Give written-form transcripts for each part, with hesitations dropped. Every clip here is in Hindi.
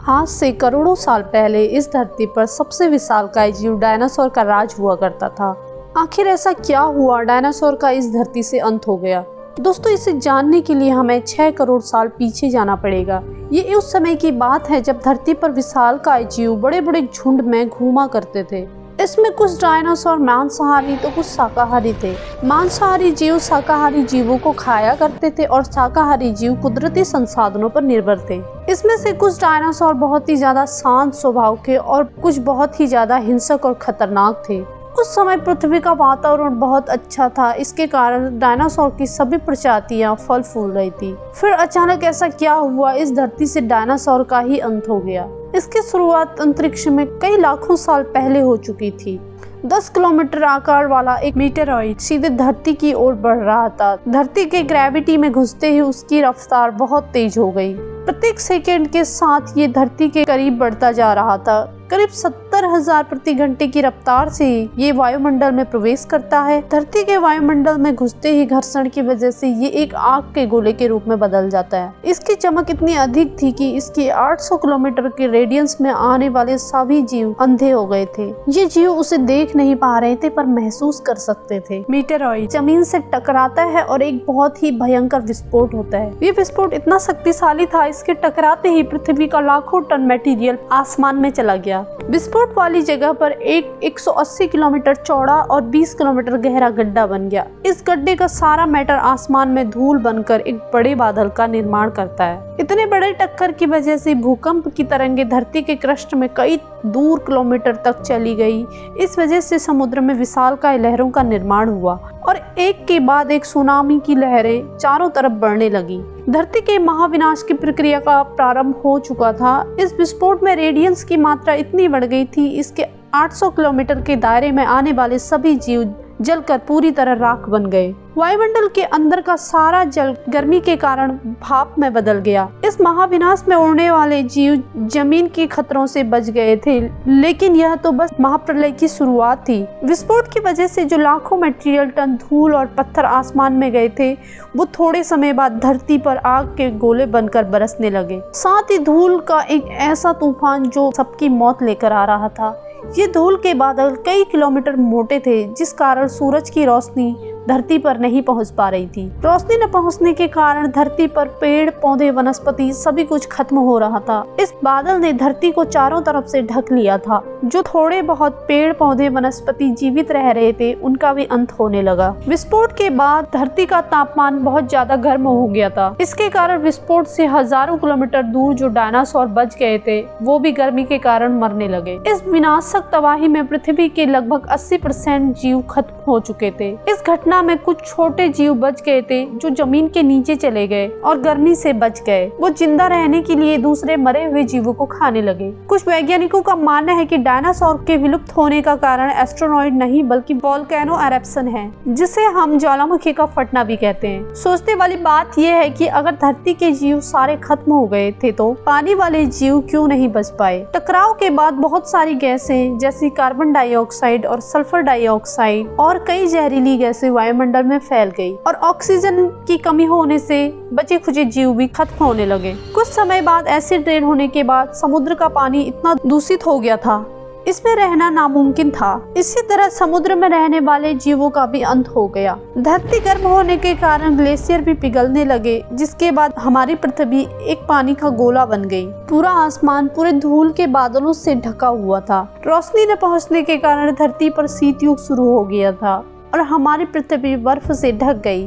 आज से करोड़ों साल पहले इस धरती पर सबसे विशालकाय जीव डायनासोर का राज हुआ करता था। आखिर ऐसा क्या हुआ डायनासोर का इस धरती से अंत हो गया? दोस्तों, इसे जानने के लिए हमें 6 करोड़ साल पीछे जाना पड़ेगा। ये उस समय की बात है जब धरती पर विशालकाय जीव बड़े बड़े झुंड में घूमा करते थे। इसमें कुछ डायनासोर मांसाहारी तो कुछ शाकाहारी थे। मांसाहारी जीव शाकाहारी जीवों को खाया करते थे और शाकाहारी जीव कुदरती संसाधनों पर निर्भर थे। इसमें से कुछ डायनासोर बहुत ही ज्यादा शांत स्वभाव के और कुछ बहुत ही ज्यादा हिंसक और खतरनाक थे। उस समय पृथ्वी का वातावरण बहुत अच्छा था, इसके कारण डायनासोर की सभी प्रजातियां फल फूल रही थी। फिर अचानक ऐसा क्या हुआ, इस धरती से डायनासोर का ही अंत हो गया। इसकी शुरुआत अंतरिक्ष में कई लाखों साल पहले हो चुकी थी। 10 किलोमीटर आकार वाला एक मीटेरॉइड सीधे धरती की ओर बढ़ रहा था। धरती के ग्रेविटी में घुसते ही उसकी रफ्तार बहुत तेज हो गई। प्रत्येक सेकंड के साथ ये धरती के करीब बढ़ता जा रहा था। करीब 70,000 प्रति घंटे की रफ्तार से ये वायुमंडल में प्रवेश करता है। धरती के वायुमंडल में घुसते ही घर्षण की वजह से ये एक आग के गोले के रूप में बदल जाता है। इसकी चमक इतनी अधिक थी कि इसके 800 किलोमीटर के रेडियंस में आने वाले सभी जीव अंधे हो गए थे। ये जीव उसे देख नहीं पा रहे थे पर महसूस कर सकते थे। मीटेरॉइड जमीन से टकराता है और एक बहुत ही भयंकर विस्फोट होता है। ये विस्फोट इतना शक्तिशाली था, इसके टकराते ही पृथ्वी का लाखों टन मटेरियल आसमान में चला गया। विस्फोट वाली जगह पर एक 180 किलोमीटर चौड़ा और 20 किलोमीटर गहरा गड्ढा बन गया। इस गड्ढे का सारा मैटर आसमान में धूल बनकर एक बड़े बादल का निर्माण करता है। इतने बड़े टक्कर की वजह से भूकंप की तरंगे धरती के क्रस्ट में कई दूर किलोमीटर तक चली गई। इस वजह से समुद्र में विशालकाय लहरों का निर्माण हुआ और एक के बाद एक सुनामी की लहरें चारों तरफ बढ़ने लगी। धरती के महाविनाश की प्रक्रिया का प्रारंभ हो चुका था। इस विस्फोट में रेडियंस की मात्रा इतनी बढ़ गई थी, इसके 800 किलोमीटर के दायरे में आने वाले सभी जीव जलकर पूरी तरह राख बन गए। वायुमंडल के अंदर का सारा जल गर्मी के कारण भाप में बदल गया। इस महाविनाश में उड़ने वाले जीव जमीन के खतरों से बच गए थे, लेकिन यह तो बस महाप्रलय की शुरुआत थी। विस्फोट की वजह से जो लाखों मटेरियल टन धूल और पत्थर आसमान में गए थे, वो थोड़े समय बाद धरती पर आग के गोले बनकर बरसने लगे। साथ ही धूल का एक ऐसा तूफान जो सबकी मौत लेकर आ रहा था। ये धूल के बादल कई किलोमीटर मोटे थे, जिस कारण सूरज की रोशनी धरती पर नहीं पहुंच पा रही थी। रोशनी न पहुंचने के कारण धरती पर पेड़ पौधे वनस्पति सभी कुछ खत्म हो रहा था। इस बादल ने धरती को चारों तरफ से ढक लिया था। जो थोड़े बहुत पेड़ पौधे वनस्पति जीवित रह रहे थे, उनका भी अंत होने लगा। विस्फोट के बाद धरती का तापमान बहुत ज्यादा गर्म हो गया था। इसके कारण विस्फोट से हजारों किलोमीटर दूर जो डायनासोर बच गए थे, वो भी गर्मी के कारण मरने लगे। इस विनाशक तबाही में पृथ्वी के लगभग 80% जीव खत्म हो चुके थे। इस घटना में कुछ छोटे जीव बच गए थे जो जमीन के नीचे चले गए और गर्मी से बच गए। वो जिंदा रहने के लिए दूसरे मरे हुए जीवों को खाने लगे। कुछ वैज्ञानिकों का मानना है कि डायनासोर के विलुप्त होने का कारण एस्ट्रोनॉइड नहीं बल्कि वोल्केनो एरप्शन है, जिसे हम ज्वालामुखी का फटना भी कहते हैं। सोचने वाली बात यह है कि अगर धरती के जीव सारे खत्म हो गए थे तो पानी वाले जीव क्यों नहीं बच पाए। टकराव के बाद बहुत सारी गैसें जैसी कार्बन डाइऑक्साइड और सल्फर डाइऑक्साइड और कई जहरीली गैसें वायुमंडल में फैल गई और ऑक्सीजन की कमी होने से बचे खुचे जीव भी खत्म होने लगे। कुछ समय बाद एसिड रेन होने के बाद समुद्र का पानी इतना दूषित हो गया था, इसमें रहना नामुमकिन था। इसी तरह समुद्र में रहने वाले जीवों का भी अंत हो गया। धरती गर्म होने के कारण ग्लेशियर भी पिघलने लगे, जिसके बाद हमारी पृथ्वी एक पानी का गोला बन गई। पूरा आसमान पूरे धूल के बादलों से ढका हुआ था। रोशनी न पहुंचने के कारण धरती पर शीत युग शुरू हो गया था और हमारी पृथ्वी बर्फ से ढक गई।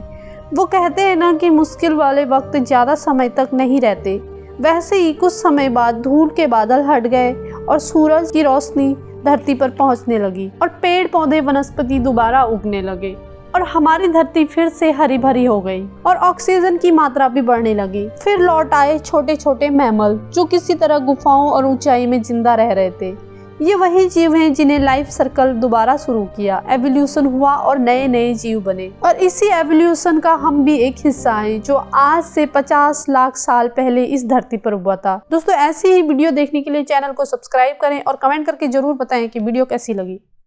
वो कहते हैं ना कि मुश्किल वाले वक्त ज्यादा समय तक नहीं रहते। वैसे ही कुछ समय बाद धूल के बादल हट गए और सूरज की रोशनी धरती पर पहुंचने लगी और पेड़ पौधे वनस्पति दोबारा उगने लगे और हमारी धरती फिर से हरी भरी हो गई और ऑक्सीजन की मात्रा भी बढ़ने लगी। फिर लौट आए छोटे छोटे मैमल जो किसी तरह गुफाओं और ऊंचाई में जिंदा रह रहे थे। ये वही जीव हैं जिन्हें लाइफ सर्कल दोबारा शुरू किया, एवोल्यूशन हुआ और नए नए जीव बने। और इसी एवोल्यूशन का हम भी एक हिस्सा हैं, जो आज से 50 लाख साल पहले इस धरती पर हुआ था। दोस्तों, ऐसी ही वीडियो देखने के लिए चैनल को सब्सक्राइब करें और कमेंट करके जरूर बताएं कि वीडियो कैसी लगी।